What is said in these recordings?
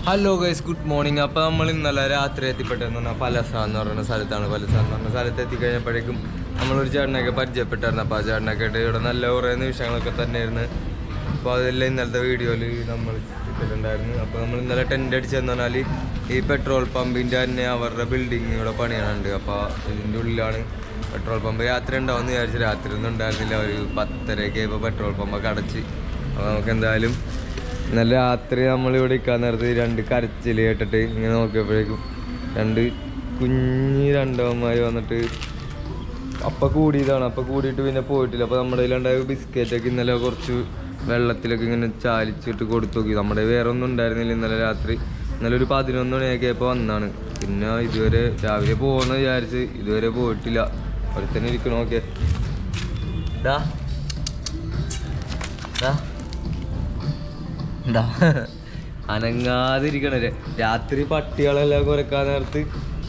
Hello guys, good morning. അപ്പോൾ നമ്മൾ ഇന്നലെ രാത്രി എത്തിപ്പെട്ടെന്ന് പറഞ്ഞാൽ പലസ എന്ന് പറയുന്ന സ്ഥലത്താണ്. പലസ എന്ന് പറഞ്ഞ സ്ഥലത്ത് എത്തിക്കഴിഞ്ഞപ്പോഴേക്കും നമ്മളൊരു ചേട്ടനൊക്കെ പരിചയപ്പെട്ടായിരുന്നു. അപ്പോൾ ആ ചേട്ടനൊക്കെ ആയിട്ട് ഇവിടെ നല്ല കുറേ നിമിഷങ്ങളൊക്കെ തന്നെയായിരുന്നു. അപ്പോൾ അതെല്ലാം ഇന്നലത്തെ വീഡിയോയിൽ നമ്മൾ ഇട്ടിട്ടുണ്ടായിരുന്നു. അപ്പോൾ നമ്മൾ ഇന്നലെ ടെൻ്റ് അടിച്ചതെന്ന് പറഞ്ഞാൽ ഈ പെട്രോൾ പമ്പിൻ്റെ തന്നെ അവരുടെ ബിൽഡിങ് ഇവിടെ പണിയാനുണ്ട്. അപ്പോൾ ഇതിൻ്റെ ഉള്ളിലാണ് പെട്രോൾ പമ്പ്. രാത്രി ഉണ്ടാവുമെന്ന് വിചാരിച്ച് രാത്രി ഒന്നും ഉണ്ടായിരുന്നില്ല. ഒരു 10:30 ഇപ്പോൾ പെട്രോൾ പമ്പൊക്കെ അടച്ച്. അപ്പോൾ നമുക്ക് എന്തായാലും ഇന്നലെ രാത്രി നമ്മളിവിടെ ഇരിക്കാൻ നേരത്ത് 2 കരച്ചിൽ കേട്ടിട്ട് ഇങ്ങനെ നോക്കിയപ്പോഴേക്കും 2 കുഞ്ഞ് രണ്ടവന്മാർ വന്നിട്ട് അപ്പം കൂടിയതാണ്. അപ്പം കൂടിയിട്ട് പിന്നെ പോയിട്ടില്ല. അപ്പോൾ നമ്മുടെ കയ്യിലുണ്ടായ ബിസ്ക്കറ്റൊക്കെ ഇന്നലെ കുറച്ച് വെള്ളത്തിലൊക്കെ ഇങ്ങനെ ചാലിച്ചിട്ട് കൊടുത്തു നോക്കി. നമ്മുടെ വേറെ ഒന്നും ഉണ്ടായിരുന്നില്ല ഇന്നലെ രാത്രി. ഇന്നലെ ഒരു 11 മണിയൊക്കെ ആയപ്പോൾ വന്നാണ്. പിന്നെ ഇതുവരെ രാവിലെ പോകുമെന്ന് വിചാരിച്ച് ഇതുവരെ പോയിട്ടില്ല. അവിടെ തന്നെ ഇരിക്കണമൊക്കെ അനങ്ങാതിരിക്കണേ. രാത്രി പട്ടികളെല്ലാം കുറയ്ക്കാൻ നേരത്ത്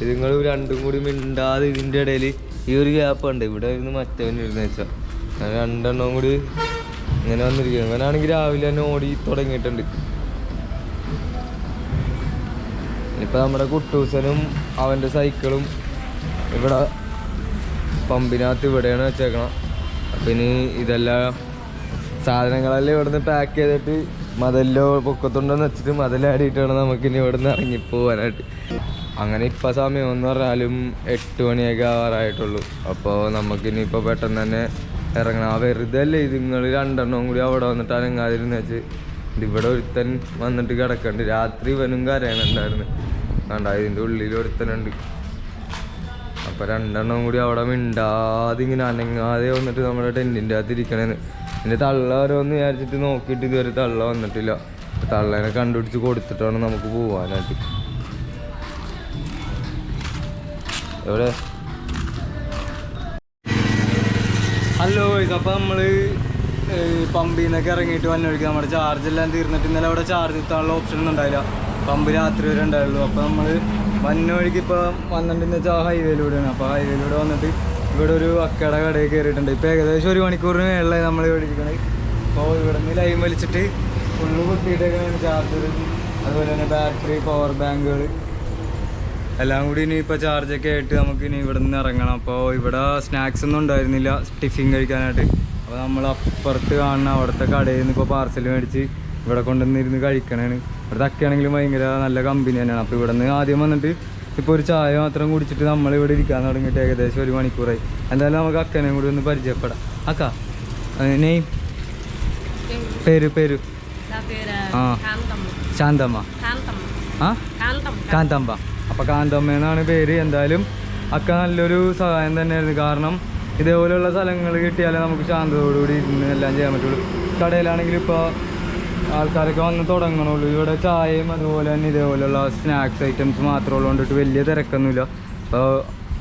ഇതുങ്ങൾ രണ്ടും കൂടി മിണ്ടാതെ ഇതിൻ്റെ ഇടയിൽ ഈ ഒരു ഗ്യാപ്പ് ഉണ്ട്. ഇവിടെ ഇരുന്ന് മറ്റവൻ ഇരുന്ന് വെച്ചാൽ ഞാൻ 2 എണ്ണം കൂടി ഇങ്ങനെ വന്നിരിക്കുന്നത്. അങ്ങനെയാണെങ്കിൽ രാവിലെ തന്നെ ഓടി തുടങ്ങിയിട്ടുണ്ട്. ഇപ്പം നമ്മുടെ കുട്ടൂസനും അവൻ്റെ സൈക്കിളും ഇവിടെ പമ്പിനകത്ത് ഇവിടെയാണ് വെച്ചേക്കണം. അപ്പം ഇനി ഇതെല്ലാം സാധനങ്ങളെല്ലാം ഇവിടെ നിന്ന് പാക്ക് ചെയ്തിട്ട് മതെല്ലോ പൊക്കത്തുണ്ടെന്ന് വെച്ചിട്ട് മതിലാടിയിട്ട് വേണം നമുക്കിനി ഇവിടെ നിന്ന് ഇറങ്ങിപ്പോവാനായിട്ട്. അങ്ങനെ ഇപ്പം സമയം എന്ന് പറഞ്ഞാലും 8 മണിയൊക്കെ ആവാറായിട്ടുള്ളൂ. അപ്പോൾ നമുക്കിനി ഇപ്പോൾ പെട്ടെന്ന് തന്നെ ഇറങ്ങണം. വെറുതെ അല്ലേ നിങ്ങൾ 2 എണ്ണം കൂടി അവിടെ വന്നിട്ട് അനങ്ങാതിരുന്ന് വെച്ച് ഇവിടെ ഒരുത്തൻ വന്നിട്ട് കിടക്കണ്ട്. രാത്രി ഇവനും കരയണുണ്ടായിരുന്നു. കണ്ട ഇതിൻ്റെ ഉള്ളിൽ ഒരുത്തനുണ്ട്. അപ്പോൾ 2 എണ്ണം കൂടി അവിടെ മിണ്ടാതെ ഇങ്ങനെ അനങ്ങാതെ വന്നിട്ട് നമ്മുടെ ടെൻറ്റിൻ്റെ അകത്ത് ഇരിക്കണേന്ന്. എൻ്റെ തള്ള ഓരോന്ന് വിചാരിച്ചിട്ട് നോക്കിയിട്ട് ഇതുവരെ തള്ള വന്നിട്ടില്ല. തള്ളേനെ കണ്ടുപിടിച്ച് കൊടുത്തിട്ടാണ് നമുക്ക് പോവാനായിട്ട്. എവിടെ ഹലോ ഗൈസ്, അപ്പോൾ നമ്മൾ പമ്പിൽ നിന്നൊക്കെ ഇറങ്ങിയിട്ട് വന്നൊഴിക്കുക. നമ്മുടെ ചാർജെല്ലാം തീർന്നിട്ട് ഇന്നലെ അവിടെ ചാർജ് എത്താനുള്ള ഓപ്ഷൻ ഒന്നും ഉണ്ടായില്ല. പമ്പ് രാത്രി വരെ ഉണ്ടായുള്ളൂ. അപ്പോൾ നമ്മൾ വന്നൊഴിക്ക് ഇപ്പോൾ വന്നിട്ടുണ്ടെന്ന് വെച്ചാൽ ഹൈവേയിലൂടെയാണ്. അപ്പോൾ ഹൈവേയിലൂടെ വന്നിട്ട് ഇവിടെ ഒരു അക്കട കടയിൽ കയറിയിട്ടുണ്ട്. ഇപ്പോൾ ഏകദേശം 1 മണിക്കൂറിന് മേളിലായി നമ്മൾ ഇവിടെ ഇരിക്കണത്. അപ്പോൾ ഇവിടെ നിന്ന് ലൈൻ വലിച്ചിട്ട് ഫുള്ള് കുത്തിയിട്ടേക്കാണ് ചാർജർ, അതുപോലെ തന്നെ ബാറ്ററി, പവർ ബാങ്കുകൾ എല്ലാം കൂടി ഇനി ഇപ്പോൾ ചാർജൊക്കെ ആയിട്ട് നമുക്ക് ഇനി ഇവിടെ നിന്ന് ഇറങ്ങണം. അപ്പോൾ ഇവിടെ സ്നാക്സ് ഒന്നും ഉണ്ടായിരുന്നില്ല ടിഫിൻ കഴിക്കാനായിട്ട്. അപ്പോൾ നമ്മൾ അപ്പുറത്ത് കാണുന്ന അവിടുത്തെ കടയിൽ നിന്ന് ഇപ്പോൾ പാർസൽ മേടിച്ച് ഇവിടെ കൊണ്ടുവന്നിരുന്ന് കഴിക്കണേണ്. ഇവിടുത്തെ അക്കയാണെങ്കിലും ഭയങ്കര നല്ല കമ്പനി തന്നെയാണ്. അപ്പോൾ ഇവിടെ നിന്ന് ആദ്യം വന്നിട്ട് ഇപ്പോൾ ഒരു ചായ മാത്രം കുടിച്ചിട്ട് നമ്മളിവിടെ ഇരിക്കാൻ തുടങ്ങിയിട്ട് ഏകദേശം 1 മണിക്കൂറായി. എന്തായാലും നമുക്ക് അക്കനെയും കൂടി ഒന്ന് പരിചയപ്പെടാം. അക്ക നെയ് പേര് ആ ശാന്തമ്മ കാന്തമ്മ. അപ്പോൾ കാന്തമ്മ പേര്. എന്തായാലും അക്ക നല്ലൊരു സഹായം തന്നെയായിരുന്നു. കാരണം ഇതേപോലെയുള്ള സ്ഥലങ്ങൾ കിട്ടിയാലേ നമുക്ക് ശാന്തതയോടുകൂടി ഇരുന്ന് എല്ലാം ചെയ്യാൻ പറ്റുള്ളൂ. കടയിലാണെങ്കിൽ ഇപ്പോൾ ആൾക്കാരൊക്കെ വന്ന് തുടങ്ങണുള്ളൂ. ഇവിടെ ചായയും അതുപോലെ തന്നെ ഇതേപോലെയുള്ള സ്നാക്സ് ഐറ്റംസ് മാത്രമേ ഉള്ളതുകൊണ്ടിട്ട് വലിയ തിരക്കൊന്നുമില്ല. അപ്പോൾ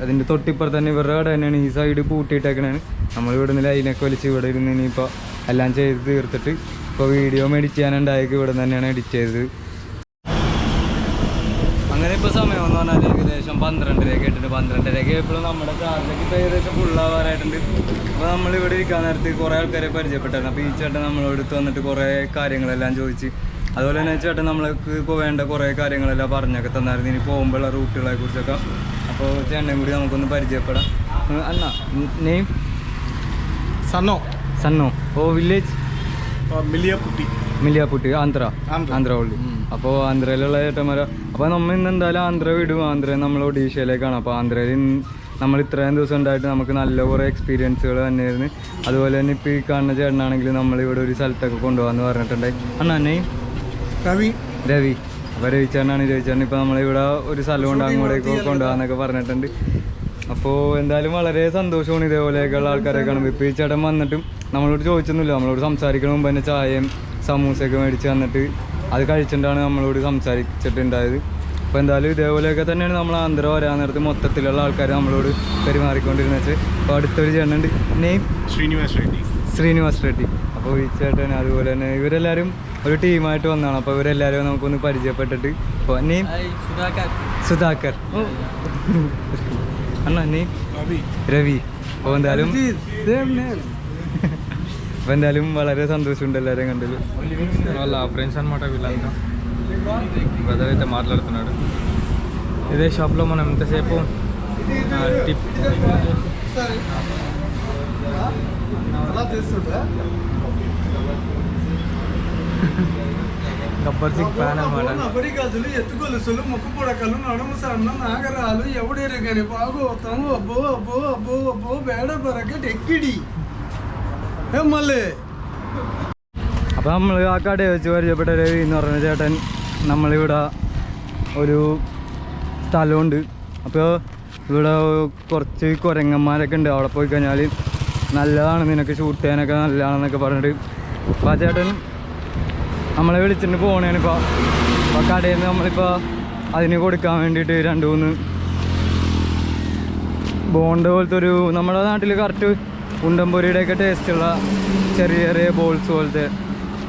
അതിൻ്റെ തൊട്ടിപ്പുറത്ത് തന്നെ ഇവരുടെ കട തന്നെയാണ്. ഈ സൈഡ് പൂട്ടിയിട്ടേക്കണാണ്. നമ്മളിവിടെ നിന്ന് ലൈനൊക്കെ വലിച്ച് ഇവിടെ ഇരുന്ന് ഇനിയിപ്പോൾ എല്ലാം ചെയ്ത് തീർത്തിട്ട് ഇപ്പോൾ വീഡിയോ എഡിറ്റ് ചെയ്യാനുണ്ടായേക്ക് ഇവിടെ നിന്ന് തന്നെയാണ് എഡിറ്റ് ചെയ്തത്. അങ്ങനെ ഇപ്പോൾ സമയം എന്ന് പറഞ്ഞാൽ ഏകദേശം 12:30 ഇട്ടിട്ട് 12:30 എപ്പോഴും നമ്മുടെ ചാർജിലേക്ക് ഇപ്പോൾ ഏകദേശം ഫുള്ളാവാറായിട്ടുണ്ട്. അപ്പോൾ നമ്മളിവിടെ ഇരിക്കാൻ നേരത്ത് കുറേ ആൾക്കാരെ പരിചയപ്പെട്ടായിരുന്നു. അപ്പോൾ ഈ ചേട്ടൻ നമ്മളെടുത്ത് വന്നിട്ട് കുറേ കാര്യങ്ങളെല്ലാം ചോദിച്ച്, അതുപോലെ തന്നെ ചേട്ടൻ നമ്മൾക്ക് ഇപ്പോൾ വേണ്ട കുറേ കാര്യങ്ങളെല്ലാം പറഞ്ഞൊക്കെ തന്നായിരുന്നു. ഇനി പോകുമ്പോഴുള്ള റൂട്ടുകളെ കുറിച്ചൊക്കെ. അപ്പോൾ ചേട്ടനെയും കൂടി നമുക്കൊന്ന് പരിചയപ്പെടാം. അണ്ണ നെയിം സണ്ണോ. ഓ വില്ലേജ് മില്ലിയാപ്പുട്ടി ആന്ധ്ര ഉള്ളി. അപ്പോൾ ആന്ധ്രയിലുള്ള ചേട്ടന്മാരാ. അപ്പോൾ നമ്മൾ ഇന്ന് എന്തായാലും ആന്ധ്ര വിടും. ആന്ധ്ര നമ്മൾ ഒഡീഷയിലേക്കാണ്. അപ്പോൾ ആന്ധ്രയിൽ നമ്മൾ ഇത്രയും ദിവസം ഉണ്ടായിട്ട് നമുക്ക് നല്ല കുറേ എക്സ്പീരിയൻസുകൾ തന്നെയായിരുന്നു. അതുപോലെ തന്നെ ഇപ്പോൾ ഈ കാണുന്ന ചേട്ടനാണെങ്കിൽ നമ്മളിവിടെ ഒരു സ്ഥലത്തൊക്കെ കൊണ്ടുപോകാമെന്ന് പറഞ്ഞിട്ടുണ്ടായി. നെയ് രവി. അപ്പോൾ രവിച്ചേട്ടനാണ്. രവിച്ചേട്ടൻ ഇപ്പോൾ നമ്മളിവിടെ ഒരു സ്ഥലം കൊണ്ട് അങ്ങോട്ടേക്ക് കൊണ്ടുപോകാമെന്നൊക്കെ പറഞ്ഞിട്ടുണ്ട്. അപ്പോൾ എന്തായാലും വളരെ സന്തോഷമാണ് ഇതേപോലെയൊക്കെയുള്ള ആൾക്കാരെ കാണുമ്പോൾ. ഇപ്പോൾ ഈ ചേട്ടൻ വന്നിട്ടും നമ്മളോട് ചോദിച്ചൊന്നുമില്ല. നമ്മളോട് സംസാരിക്കണ മുമ്പ് തന്നെ ചായയും സമൂസയൊക്കെ മേടിച്ച് വന്നിട്ട് അത് കഴിച്ചിട്ടാണ് നമ്മളോട് സംസാരിച്ചിട്ടുണ്ടായത്. അപ്പോൾ എന്തായാലും ഇതേപോലെയൊക്കെ തന്നെയാണ് നമ്മൾ ആന്ധ്ര വരാൻ നേരത്ത് മൊത്തത്തിലുള്ള ആൾക്കാർ നമ്മളോട് പെരുമാറിക്കൊണ്ടിരുന്നത് വെച്ച്. അപ്പോൾ അടുത്തൊരു ചേട്ടനുണ്ട്. നെയിം ശ്രീനിവാസ് റെഡ്ഡി. അപ്പോൾ ഈ ചേട്ടൻ അതുപോലെ തന്നെ ഇവരെല്ലാവരും ഒരു ടീമായിട്ട് വന്നതാണ്. അപ്പോൾ ഇവരെല്ലാവരും നമുക്കൊന്ന് പരിചയപ്പെട്ടിട്ട്. അപ്പോൾ നെയിം സുധാകർ. അണ്ണ നെയിം രവി. അപ്പോൾ എന്തായാലും വളരെ సంతోషం എല്ലാవരും కണ്ടలు వాళ్ళ ఫ్రెండ్స్ అన్నమాట వీళ్ళంతా బ్రదర్ అయితే మాట్లాడుతున్నాడు. ఇదే షాప్లో మనం ఎంతసేపు టిప్ గబ్బర్ సింగ్ ఫ్యాన్ అనమాట. అబడి గాజులు, ఎత్తుగొలుసులు, ముక్కు పుడకలు, నడుము సన్న నాగరాలు ఎవడేరు కానీ బాగోతాము. అబ్బో అబ్బో అబ్బో అబ్బో വേട പറക്കട്ട് എക്കിടി മല്ലേ. അപ്പം നമ്മൾ ആ കടയിൽ വെച്ച് പരിചയപ്പെട്ട രവി എന്ന് പറഞ്ഞ ചേട്ടൻ നമ്മളിവിടെ ഒരു സ്ഥലമുണ്ട്. അപ്പോൾ ഇവിടെ കുറച്ച് കുരങ്ങന്മാരൊക്കെ ഉണ്ട്. അവിടെ പോയി കഴിഞ്ഞാൽ നല്ലതാണ്, നിനക്ക് ഷൂട്ട് ചെയ്യാനൊക്കെ നല്ലതാണെന്നൊക്കെ പറഞ്ഞിട്ട് അപ്പോൾ ആ ചേട്ടൻ നമ്മളെ വിളിച്ചിട്ട് പോകണേനിപ്പോൾ. അപ്പോൾ കടയിൽ നിന്ന് നമ്മളിപ്പോൾ അതിന് കൊടുക്കാൻ വേണ്ടിയിട്ട് 2-3 ബോണ്ട് പോലത്തെ ഒരു, നമ്മുടെ നാട്ടിൽ കറക്റ്റ് ഉണ്ടംപൊരിയുടെയൊക്കെ ടേസ്റ്റുള്ള ചെറിയ ചെറിയ ബോൾസ് പോലത്തെ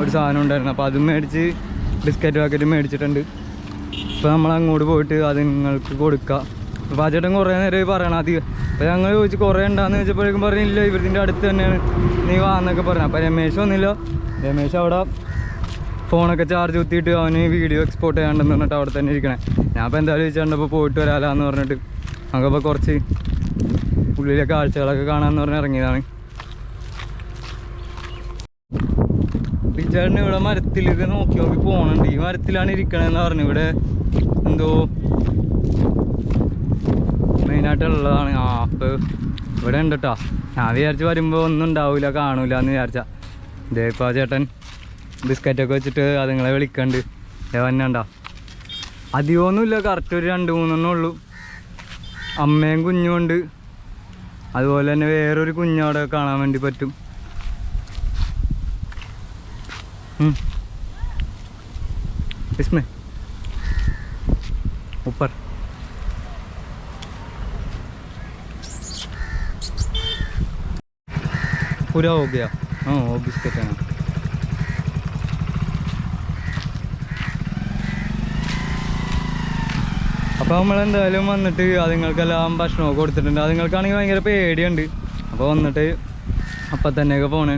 ഒരു സാധനം ഉണ്ടായിരുന്നു. അപ്പോൾ അതും മേടിച്ച് ബിസ്ക്കറ്റ് പാക്കറ്റ് മേടിച്ചിട്ടുണ്ട്. ഇപ്പോൾ നമ്മൾ അങ്ങോട്ട് പോയിട്ട് അത് നിങ്ങൾക്ക് കൊടുക്കുക. അപ്പോൾ ആ ചേട്ടൻ കുറേ നേരം പറയണം അധികം. അപ്പോൾ ഞങ്ങൾ ചോദിച്ചു കുറേ ഉണ്ടാന്ന് ചോദിച്ചപ്പോഴേക്കും പറഞ്ഞില്ല, ഇവരിൻ്റെ അടുത്ത് തന്നെയാണ്, നീ വാന്നൊക്കെ പറഞ്ഞു. അപ്പോൾ രമേശ് വന്നില്ല. രമേശ് അവിടെ ഫോണൊക്കെ ചാർജ് കുത്തിയിട്ട് അവന് വീഡിയോ എക്സ്പോർട്ട് ചെയ്യാണ്ടെന്ന് പറഞ്ഞിട്ട് അവിടെ തന്നെ ഇരിക്കണേ. ഞാൻ അപ്പോൾ എന്തായാലും ചോദിച്ചാണ്ടപ്പോൾ പോയിട്ട് വരാമെന്ന് പറഞ്ഞിട്ട് നമുക്കപ്പോൾ കുറച്ച് ഉള്ളിലെ കാഴ്ചകളൊക്കെ കാണാമെന്ന് പറഞ്ഞ് ഇറങ്ങിയതാണ്. ചേട്ടന് ഇവിടെ മരത്തിലൊക്കെ നോക്കി നോക്കി പോകണുണ്ട്. ഈ മരത്തിലാണ് ഇരിക്കണതെന്ന് പറഞ്ഞു. ഇവിടെ എന്തോ മെയിനായിട്ടുള്ളതാണ്. അപ്പോൾ ഇവിടെ ഉണ്ട് കേട്ടോ. ഞാൻ വിചാരിച്ച് വരുമ്പോൾ ഒന്നും ഉണ്ടാവില്ല, കാണൂല എന്ന് വിചാരിച്ച. ഇതേ ഇപ്പോൾ ആ ചേട്ടൻ ബിസ്ക്കറ്റൊക്കെ വെച്ചിട്ട് അതുങ്ങളെ വിളിക്കണ്ട്. വന്നണ്ട അധികമൊന്നുമില്ല, കറക്റ്റ് ഒരു 2-3 ഉള്ളൂ. അമ്മയും കുഞ്ഞുമുണ്ട്. അതുപോലെ തന്നെ വേറൊരു കുഞ്ഞവിടെ കാണാൻ വേണ്ടി പറ്റും. इसमें ऊपर पूरा हो गया. हाँ वो बिस्किट है. അപ്പോൾ നമ്മളെന്തായാലും വന്നിട്ട് അതുങ്ങൾക്കെല്ലാം ഭക്ഷണമൊക്കെ കൊടുത്തിട്ടുണ്ട്. അതുങ്ങൾക്കാണെങ്കിൽ ഭയങ്കര പേടിയുണ്ട്. അപ്പോൾ വന്നിട്ട് അപ്പം തന്നെയൊക്കെ പോണ്.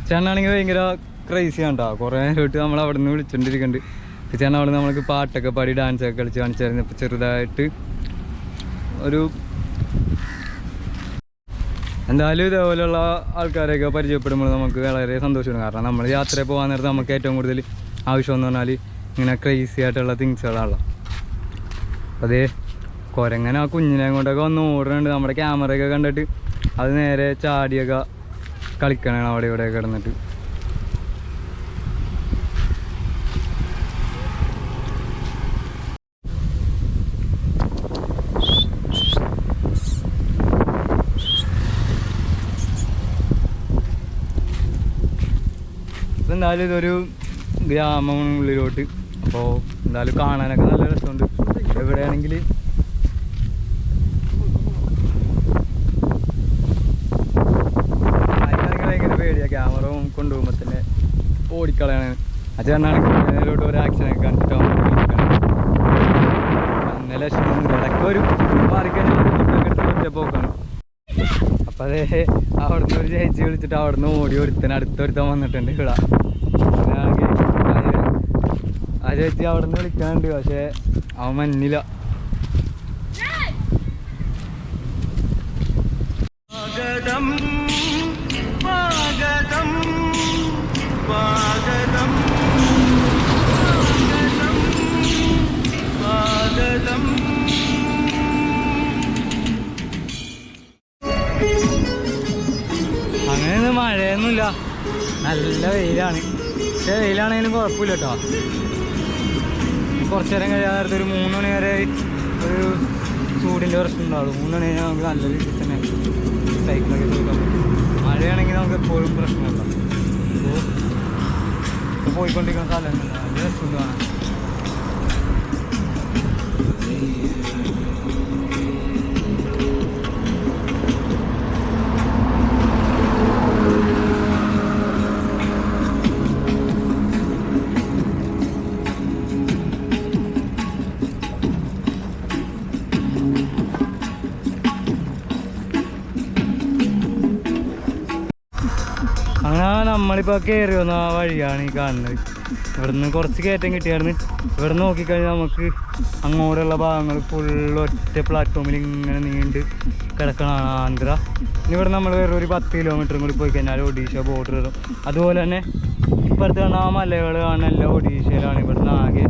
ചേട്ടനാണെങ്കിൽ ഭയങ്കര ക്രൈസിയാണ് കേട്ടോ. കുറേ നേരമായിട്ട് നമ്മൾ അവിടെ നിന്ന് വിളിച്ചുകൊണ്ടിരിക്കുന്നുണ്ട്. ചേട്ടൻ അവിടെ നമ്മൾക്ക് പാട്ടൊക്കെ പാടി ഡാൻസൊക്കെ കളിച്ച് കാണിച്ചായിരുന്നു. ഇപ്പോൾ ചെറുതായിട്ട് ഒരു എന്തായാലും ഇതേപോലെയുള്ള ആൾക്കാരെയൊക്കെ പരിചയപ്പെടുമ്പോൾ നമുക്ക് വളരെ സന്തോഷമാണ്. കാരണം നമ്മൾ യാത്രയിൽ പോകാൻ നേരത്തെ നമുക്ക് ഏറ്റവും കൂടുതൽ ആവശ്യമെന്ന് പറഞ്ഞാൽ ഇങ്ങനെ ക്രൈസി ആയിട്ടുള്ള തിങ്സുകളാണല്ലോ. അപ്പോൾ അതേ കുരങ്ങനെ ആ കുഞ്ഞിനെ കൊണ്ടൊക്കെ വന്ന് ഓടുന്നുണ്ട്. നമ്മുടെ ക്യാമറയൊക്കെ കണ്ടിട്ട് അത് നേരെ ചാടിയൊക്കെ കളിക്കണതാണ് അവിടെ ഇവിടെ കിടന്നിട്ട്. എന്തായാലും ഇതൊരു ഗ്രാമമുള്ളിലോട്ട്. അപ്പോൾ എന്തായാലും കാണാനൊക്കെ നല്ല രസമുണ്ട്. എവിടെയാണെങ്കിൽ അതിനാണെങ്കിൽ ഭയങ്കര പേടിയാണ്. ക്യാമറ കൊണ്ടുപോകുമ്പോൾ തന്നെ ഓടിക്കളയാണ്. അച്ഛനാണെങ്കിൽ നേരോട്ട് ഒരു ആക്ഷനൊക്കെ കാണിച്ചിട്ട് നല്ല ലക്ഷണമൊന്നുമില്ല. ഇടയ്ക്ക് ഒരു മാറിക്കഴിഞ്ഞാൽ പോക്കാണ്. അപ്പം അതേ അവിടുന്ന് ഒരു ചേച്ചി വിളിച്ചിട്ട് അവിടുന്ന് ഓടി അടുത്തൊരുത്തൻ വന്നിട്ടുണ്ട് ഇവിടെ. അങ്ങനെയാണെങ്കിൽ ആ ചേച്ചി അവിടുന്ന് വിളിക്കാനുണ്ട്, പക്ഷേ അവൻ മഞ്ഞില്ല. അങ്ങനെയൊന്നും മഴയൊന്നുമില്ല, നല്ല വെയിലാണ്. പക്ഷേ വെയിലാണെങ്കിലും കുഴപ്പമില്ല കേട്ടോ. കുറച്ച് നേരം കഴിയാൻ നേരത്തെ ഒരു 3 മണി വരെ ഒരു ചൂടിൻ്റെ പ്രശ്നം ഉണ്ടാവുള്ളൂ. 3 മണി കഴിഞ്ഞാൽ നമുക്ക് നല്ല രീതിയിൽ തന്നെ സൈക്കിളൊക്കെ ചോദിക്കാൻ പറ്റും. മഴയാണെങ്കിൽ നമുക്ക് എപ്പോഴും പ്രശ്നമില്ല. ഇപ്പോൾ പോയിക്കൊണ്ടിരിക്കുന്ന സ്ഥലമൊന്നുമില്ല, നല്ല രസമുണ്ട് കാണാൻ. അങ്ങനെ നമ്മളിപ്പോൾ കയറി വന്ന ആ വഴിയാണ് ഈ കാണുന്നത്. ഇവിടുന്ന് കുറച്ച് കയറ്റം കിട്ടിയായിരുന്നു. ഇവിടെ നോക്കിക്കഴിഞ്ഞാൽ നമുക്ക് അങ്ങോട്ടുള്ള ഭാഗങ്ങൾ ഫുള്ള് ഒറ്റ പ്ലാറ്റ്ഫോമിൽ ഇങ്ങനെ നീണ്ട് കിടക്കണതാണ് ആന്ധ്ര. ഇനി ഇവിടെ നമ്മൾ വേറെ ഒരു 10 കിലോമീറ്ററും കൂടി പോയി കഴിഞ്ഞാൽ ഒഡീഷ ബോർഡർ വരും. അതുപോലെ തന്നെ ഇപ്പുറത്ത് കാണുന്ന ആ മലകൾ കാണുന്ന എല്ലാം ഒഡീഷയിലാണ്. ഇവിടുന്ന് ആകെ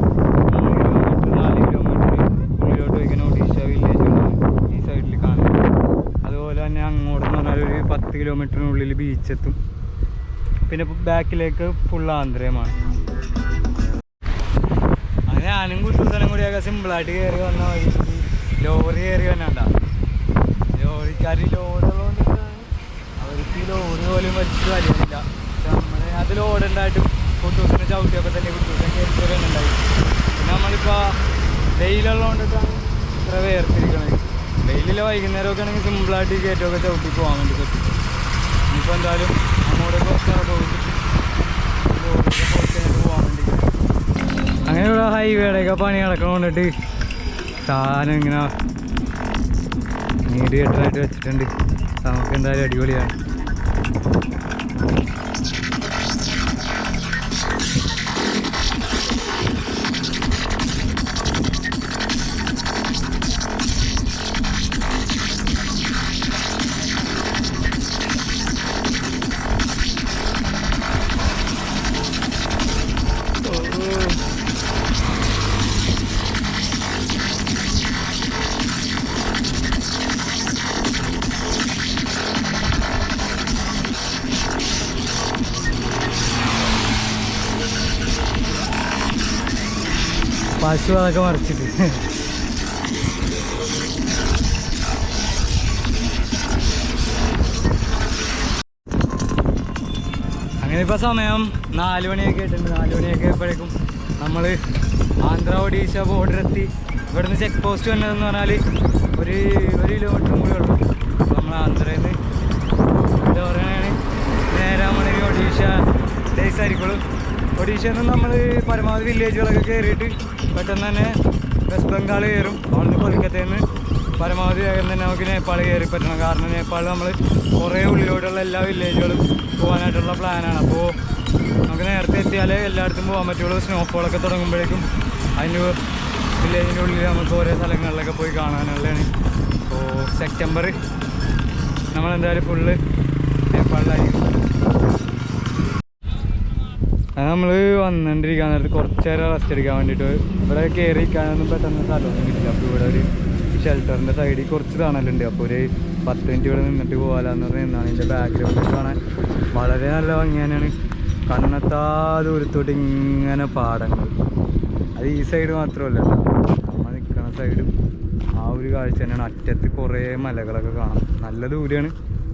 3 കിലോമീറ്റർ 4 കിലോമീറ്റർ ഉള്ളിലോട്ട് പോയി കഴിഞ്ഞാൽ ഒഡീഷ വില്ലേജുകളാണ് ഈ സൈഡിൽ കാണുന്നത്. അതുപോലെ തന്നെ അങ്ങോട്ട് എന്ന് പറഞ്ഞാൽ ഒരു 10 കിലോമീറ്ററിനുള്ളിൽ ബീച്ചെത്തും. പിന്നെ ബാക്കിലേക്ക് ഫുൾ ആന്ധ്രയുമാണ്. അങ്ങനെ ഞാനും കുട്ടൂസനും കൂടിയൊക്കെ സിമ്പിളായിട്ട് കയറി വന്ന വഴി ലോറി കയറി വന്നാണ്ട. ലോറിക്കാർ ലോഡുള്ളതുകൊണ്ടിട്ടാണ് അവർക്ക് ലോഡ് പോലും വലിച്ചു വലിയില്ല. നമ്മളെ അത് ലോഡുണ്ടായിട്ടും കുട്ടൂസിനെ ചവിട്ടിയൊക്കെ തന്നെ കുട്ടൂസൻ കയറി വന്നുണ്ടായി. പിന്നെ നമ്മളിപ്പോൾ വെയിലുള്ളതുകൊണ്ടിട്ടാണ് ഇത്ര വേർതിരിക്കണത്. വെയിലില്ല വൈകുന്നേരമൊക്കെ ആണെങ്കിൽ സിമ്പിളായിട്ട് കയറ്റമൊക്കെ ചവിട്ടി പോകാൻ വേണ്ടി പറ്റും. ഇനിയിപ്പോൾ എന്തായാലും അങ്ങോട്ട് കുറച്ചേറെ പോയിട്ട് ലോറിയൊക്കെ പോയി കഴിഞ്ഞിട്ട് പോകാൻ വേണ്ടി. അങ്ങനെ ഇവിടെ ഹൈവേയുടെയൊക്കെ പണി നടക്കണോണ്ടിട്ട് സാധനം ഇങ്ങനെ നീട് കെട്ടായിട്ട് വെച്ചിട്ടുണ്ട്. നമുക്ക് എന്തായാലും അടിപൊളിയാണ്. പശു അതൊക്കെ മറിച്ചിട്ട് അങ്ങനെ ഇപ്പോൾ സമയം 4 മണിയൊക്കെ ആയിട്ടുണ്ട്. 4 മണിയൊക്കെ ആയപ്പോഴേക്കും നമ്മൾ ആന്ധ്ര ഒഡീഷ ബോർഡർ എത്തി. ഇവിടുന്ന് ചെക്ക് പോസ്റ്റ് വന്നതെന്ന് പറഞ്ഞാൽ ഒരു കിലോമീറ്റർ കൂടി ഉള്ളൂ. അപ്പോൾ നമ്മൾ ആന്ധ്രയിൽ നിന്ന് എന്താ പറയുകയാണ് നേരെ നമ്മൾ ഒഡീഷ ഡേയ്സ് ആയിരിക്കുള്ളൂ. ഒഡീഷയിൽ നിന്ന് നമ്മൾ പരമാവധി വില്ലേജുകളൊക്കെ കയറിയിട്ട് പെട്ടെന്ന് തന്നെ വെസ്റ്റ് ബംഗാൾ കയറും. അവിടുന്ന് കൊൽക്കത്തയിൽ നിന്ന് പരമാവധി വേഗം തന്നെ നമുക്ക് നേപ്പാൾ കയറി പറ്റണം. കാരണം നേപ്പാളിൽ നമ്മൾ കുറേ ഉള്ളിലോട്ടുള്ള എല്ലാ വില്ലേജുകളും പോകാനായിട്ടുള്ള പ്ലാനാണ്. അപ്പോൾ നമുക്ക് നേരത്തെ എത്തിയാലേ എല്ലായിടത്തും പോകാൻ പറ്റുള്ളൂ. സ്നോഫോളൊക്കെ തുടങ്ങുമ്പോഴേക്കും അതിൻ്റെ വില്ലേജിൻ്റെ ഉള്ളിൽ നമുക്ക് ഓരോ സ്ഥലങ്ങളിലൊക്കെ പോയി കാണാനുള്ളതാണ്. അപ്പോൾ സെപ്റ്റംബർ നമ്മളെന്തായാലും ഫുള്ള് നേപ്പാളിലായിരിക്കും. അത് നമ്മൾ വന്നുകൊണ്ടിരിക്കാൻ നേരത്ത് കുറച്ച് നേരം റെസ്റ്റ് എടുക്കാൻ വേണ്ടിയിട്ട് ഇവിടെ കയറിയിരിക്കാനൊന്നും പെട്ടെന്ന് സ്ഥലമൊന്നും കിട്ടില്ല. അപ്പോൾ ഇവിടെ ഒരു ഷെൽട്ടറിൻ്റെ സൈഡിൽ കുറച്ച് തണലുണ്ട്. അപ്പോൾ ഒരു 10 മിനിറ്റ് ഇവിടെ നിന്നിട്ട് പോകാമെന്ന് പറഞ്ഞ് നിന്നാണ്. ഇതിൻ്റെ ബാക്ക്ഗ്രൗണ്ട് കാണാൻ വളരെ നല്ല ഭംഗിയാണ്. കണ്ണെത്താ ദൂരത്തോട്ട് ഇങ്ങനെ പാടങ്ങൾ. അത് ഈ സൈഡ് മാത്രമല്ല, നമ്മൾ നിൽക്കുന്ന സൈഡും ആ ഒരു കാഴ്ച തന്നെയാണ്. അറ്റത്ത് കുറേ മലകളൊക്കെ കാണാം. നല്ല ദൂരെയാണ്,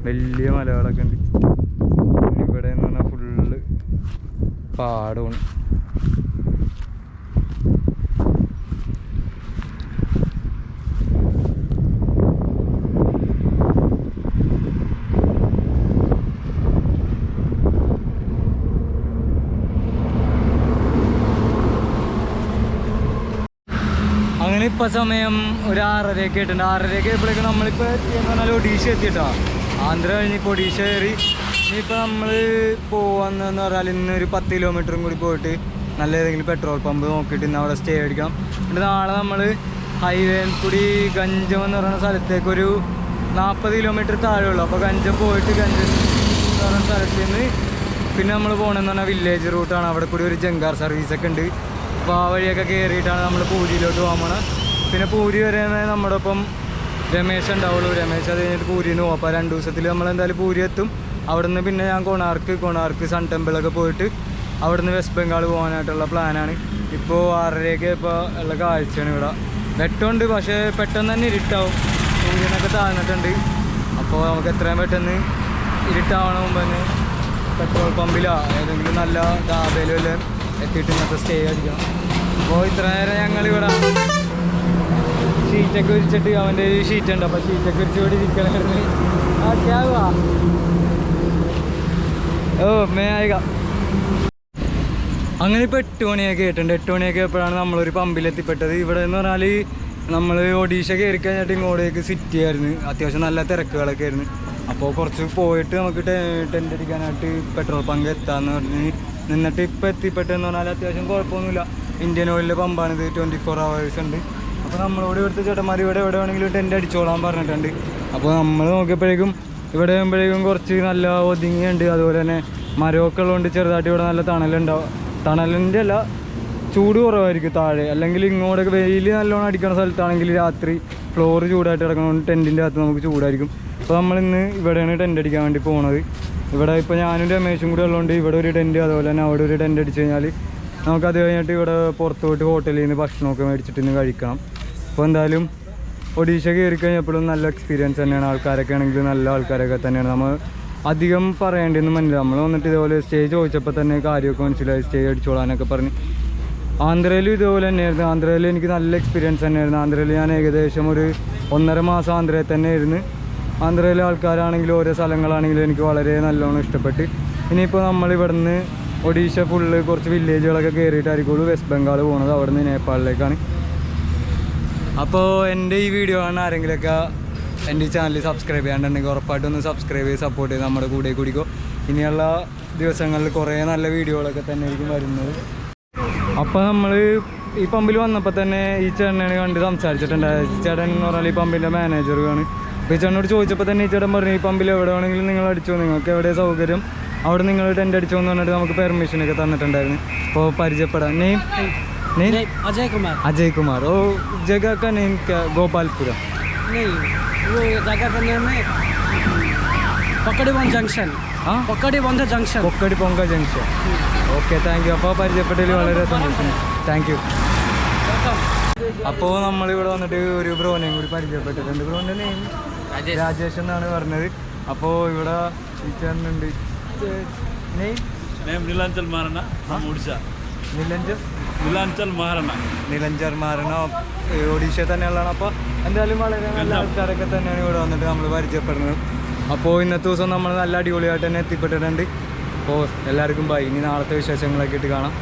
വലിയ മലകളൊക്കെ ഉണ്ട്. ഇവിടെ എന്ന് പറഞ്ഞാൽ ഫുള്ള് പാടമാണ്. അങ്ങനെ ഇപ്പം സമയം ഒരു 6:30 ആയിട്ടുണ്ട്. 6:30 ആയപ്പോഴേക്കും നമ്മളിപ്പോൾ എന്ന് പറഞ്ഞാൽ ഒഡീഷ എത്തിയിട്ടോ. ആന്ധ്ര കഴിഞ്ഞിപ്പോൾ ഒഡീഷ കയറി. ഇനിയിപ്പോൾ നമ്മൾ പോവാന്ന് പറഞ്ഞാൽ ഇന്നൊരു 10 കിലോമീറ്ററും കൂടി പോയിട്ട് നല്ല ഏതെങ്കിലും പെട്രോൾ പമ്പ് നോക്കിയിട്ട് ഇന്ന് അവിടെ സ്റ്റേ അടിക്കണം. എന്നിട്ട് നാളെ നമ്മൾ ഹൈവേയിൽ കൂടി ഗഞ്ചം എന്ന് പറയുന്ന സ്ഥലത്തേക്കൊരു 40 കിലോമീറ്റർ താഴെയുള്ളൂ. അപ്പോൾ ഗഞ്ചം പോയിട്ട് ഗഞ്ചം എന്ന് പറയുന്ന സ്ഥലത്ത് നിന്ന് പിന്നെ നമ്മൾ പോകണമെന്ന് പറഞ്ഞാൽ വില്ലേജ് റൂട്ടാണ്. അവിടെ കൂടി ഒരു ജങ്കാർ സർവീസൊക്കെ ഉണ്ട്. അപ്പോൾ ആ വഴിയൊക്കെ കയറിയിട്ടാണ് നമ്മൾ പൂരിയിലോട്ട് പോകാൻ പോകണം. പിന്നെ പൂരി വരെ നമ്മുടെ ഒപ്പം രമേശ് ഉണ്ടാവുള്ളൂ. രമേശ് അത് കഴിഞ്ഞിട്ട് പൂരിയിൽ നിന്ന് പോകും. അപ്പോൾ 2 ദിവസത്തിൽ നമ്മളെന്തായാലും പൂരി എത്തും. അവിടെ നിന്ന് പിന്നെ ഞാൻ കൊണാർക്ക് സൺ ടെമ്പിളൊക്കെ പോയിട്ട് അവിടെ നിന്ന് വെസ്റ്റ് ബംഗാൾ പോകാനായിട്ടുള്ള പ്ലാനാണ്. ഇപ്പോൾ 6:30 ഇപ്പോൾ ഉള്ള കാഴ്ചയാണ്. ഇവിടെ വെട്ടമുണ്ട്, പക്ഷേ പെട്ടെന്ന് തന്നെ ഇരുട്ടാവും. സൂര്യനൊക്കെ താഴ്ന്നിട്ടുണ്ട്. അപ്പോൾ നമുക്ക് എത്രയും പെട്ടെന്ന് ഇരുട്ടാവണ മുമ്പ് തന്നെ പെട്രോൾ പമ്പിലോ ഏതെങ്കിലും നല്ല ധാബയിലോ എല്ലാം എത്തിയിട്ട് ഇന്നത്തെ സ്റ്റേ അടിക്കണം. അപ്പോൾ ഇത്ര നേരം ഞങ്ങളിവിടെ ഷീറ്റൊക്കെ വിരിച്ചിട്ട് അവൻ്റെ ഒരു ഷീറ്റ് ഉണ്ട്. അപ്പോൾ ഷീറ്റൊക്കെ വിരിച്ച് ഇവിടെ ഇരിക്കണമായിരുന്നു. ഓ മേയായിക. അങ്ങനെ ഇപ്പോൾ 8 മണിയൊക്കെ ആയിട്ടുണ്ട്. 8 മണിയൊക്കെ ആയപ്പോഴാണ് നമ്മളൊരു പമ്പിലെത്തിപ്പെട്ടത്. ഇവിടെ എന്ന് പറഞ്ഞാൽ നമ്മൾ ഒഡീഷ കയറി കഴിഞ്ഞിട്ട് ഇങ്ങോട്ടേക്ക് സിറ്റി ആയിരുന്നു. അത്യാവശ്യം നല്ല തിരക്കുകളൊക്കെ ആയിരുന്നു. അപ്പോൾ കുറച്ച് പോയിട്ട് നമുക്ക് ടെൻ്റ് അടിക്കാനായിട്ട് പെട്രോൾ പങ്ക് എത്താമെന്ന് പറഞ്ഞ് നിന്നിട്ട് ഇപ്പോൾ എത്തിപ്പെട്ടെന്ന് പറഞ്ഞാൽ അത്യാവശ്യം കുഴപ്പമൊന്നുമില്ല. ഇന്ത്യൻ ഓയിലിൻ്റെ പമ്പാണിത്, 24 hours ഉണ്ട്. അപ്പോൾ നമ്മളോട് ഇവിടുത്തെ ചേട്ടന്മാർ ഇവിടെ എവിടെ വേണമെങ്കിലും ടെൻ്റ് അടിച്ചോളാൻ പറഞ്ഞിട്ടുണ്ട്. അപ്പോൾ നമ്മൾ നോക്കിയപ്പോഴേക്കും ഇവിടെ ആകുമ്പോഴേക്കും കുറച്ച് നല്ല ഒതുങ്ങിയുണ്ട്. അതുപോലെ തന്നെ മരമൊക്കെ ഉള്ളതുകൊണ്ട് ചെറുതായിട്ട് ഇവിടെ നല്ല തണലുണ്ടാവും. തണലിൻ്റെ അല്ല, ചൂട് കുറവായിരിക്കും താഴെ. അല്ലെങ്കിൽ ഇങ്ങോട്ടൊക്കെ വെയിൽ നല്ലോണം അടിക്കുന്ന സ്ഥലത്താണെങ്കിൽ രാത്രി ഫ്ലോർ ചൂടായിട്ട് കിടക്കണതുകൊണ്ട് ടെൻറ്റിൻ്റെ അകത്ത് നമുക്ക് ചൂടായിരിക്കും. അപ്പോൾ നമ്മളിന്ന് ഇവിടെയാണ് ടെൻ്റ് അടിക്കാൻ വേണ്ടി പോകുന്നത്. ഇവിടെ ഇപ്പോൾ ഞാനും രമേശും കൂടി ഉള്ളതുകൊണ്ട് ഇവിടെ ഒരു ടെൻറ്റ്, അതുപോലെ തന്നെ അവിടെ ഒരു ടെൻറ്റ് അടിച്ച് കഴിഞ്ഞാൽ നമുക്കത് കഴിഞ്ഞിട്ട് ഇവിടെ പുറത്ത് പോയിട്ട് ഹോട്ടലിൽ നിന്ന് ഭക്ഷണമൊക്കെ മേടിച്ചിട്ട് ഇന്ന് കഴിക്കണം. അപ്പോൾ എന്തായാലും ഒഡീഷ കയറി കഴിഞ്ഞപ്പോഴും നല്ല എക്സ്പീരിയൻസ് തന്നെയാണ്. ആൾക്കാരൊക്കെ ആണെങ്കിൽ നല്ല ആൾക്കാരൊക്കെ തന്നെയാണ്. നമ്മൾ അധികം പറയേണ്ടിയൊന്നും മനസ്സിലായി. നമ്മൾ വന്നിട്ട് ഇതുപോലെ സ്റ്റേ ചോദിച്ചപ്പോൾ തന്നെ കാര്യമൊക്കെ മനസ്സിലായി. സ്റ്റേ അടിച്ചോളാനൊക്കെ പറഞ്ഞ്. ആന്ധ്രയിലും ഇതുപോലെ തന്നെയായിരുന്നു. ആന്ധ്രയിൽ എനിക്ക് നല്ല എക്സ്പീരിയൻസ് തന്നെയായിരുന്നു. ആന്ധ്രയിൽ ഞാൻ ഏകദേശം ഒരു 1.5 മാസം ആന്ധ്രയിൽ തന്നെ ആയിരുന്നു. ആന്ധ്രയിലെ ആൾക്കാരാണെങ്കിലും ഓരോ സ്ഥലങ്ങളാണെങ്കിലും എനിക്ക് വളരെ നല്ലോണം ഇഷ്ടപ്പെട്ട്. ഇനിയിപ്പോൾ നമ്മളിവിടുന്ന് ഒഡീഷ ഫുള്ള് കുറച്ച് വില്ലേജുകളൊക്കെ കയറിയിട്ടായിരിക്കുള്ളൂ വെസ്റ്റ് ബംഗാൾ പോകുന്നത്. അവിടെ നിന്ന് നേപ്പാളിലേക്കാണ്. അപ്പോൾ എൻ്റെ ഈ വീഡിയോ കാണുന്ന ആരെങ്കിലുമൊക്കെ എൻ്റെ ഈ ചാനൽ സബ്സ്ക്രൈബ് ചെയ്യാണ്ടുണ്ടെങ്കിൽ ഉറപ്പായിട്ടൊന്ന് സബ്സ്ക്രൈബ് ചെയ്ത് സപ്പോർട്ട് ചെയ്ത് നമ്മുടെ കൂടെ കൂടിക്കോ. ഇനിയുള്ള ദിവസങ്ങളിൽ കുറേ നല്ല വീഡിയോകളൊക്കെ തന്നെ ആയിരിക്കും വരുന്നത്. അപ്പോൾ നമ്മൾ ഈ പമ്പിൽ വന്നപ്പോൾ തന്നെ ഈ ചേട്ടനാണ് കണ്ട് സംസാരിച്ചിട്ടുണ്ടായത്. ചേട്ടൻ എന്ന് പറഞ്ഞാൽ ഈ പമ്പിൻ്റെ മാനേജറാണ്. അപ്പോൾ ഈ ചേട്ടനോട് ചോദിച്ചപ്പോൾ തന്നെ ഈ ചേട്ടൻ പറഞ്ഞു, ഈ പമ്പിൽ എവിടെ വേണമെങ്കിലും നിങ്ങൾ അടിച്ചോ, നിങ്ങൾക്ക് എവിടെ സൗകര്യം അവിടെ നിങ്ങൾ ടെൻ്റ് അടിച്ചോ എന്ന് പറഞ്ഞിട്ട് നമുക്ക് പെർമിഷനൊക്കെ തന്നിട്ടുണ്ടായിരുന്നു. അപ്പോൾ പരിചയപ്പെടാം. നെയിം अजय कुमार और जगह का नेम क्या? गोपालपुरा नहीं, वो जगह का नेम है पकड़ीबंध जंक्शन. हाँ, पकड़ीबंध जंक्शन. പൊക്കടിപ്പൊങ്ക ജംഗ്ഷൻ. Okay, thank you. അപ്പോൾ പരിചയപ്പെട്ടതിൽ വളരെ സന്തോഷം. Thank you. അപ്പോൾ നമ്മളിവിടെ വന്നിട്ട് ഒരു ബ്രോനെയും കൂടി പരിചയപ്പെട്ടിട്ടുണ്ട്. ബ്രോൻ്റെ നെയിം രാജേഷ് എന്നാണ് പറഞ്ഞത്. അപ്പോൾ ഇവിടെ ടീച്ചറിനുണ്ട്. നെയിം नीलांचल महाराणा हम उड़ीसा. നിലഞ്ചർ മാരണ ഒഡീഷ തന്നെയുള്ളതാണ്. അപ്പോൾ എന്തായാലും വളരെ നല്ല ആൾക്കാരൊക്കെ തന്നെയാണ് ഇവിടെ വന്നിട്ട് നമ്മൾ പരിചയപ്പെടുന്നത്. അപ്പോൾ ഇന്നത്തെ ദിവസം നമ്മൾ നല്ല അടിപൊളിയായിട്ട് തന്നെ എത്തിപ്പെട്ടിട്ടുണ്ട്. അപ്പോൾ എല്ലാവർക്കും ബൈ. ഇനി നാളത്തെ വിശേഷങ്ങളൊക്കെ ഇട്ട് കാണാം.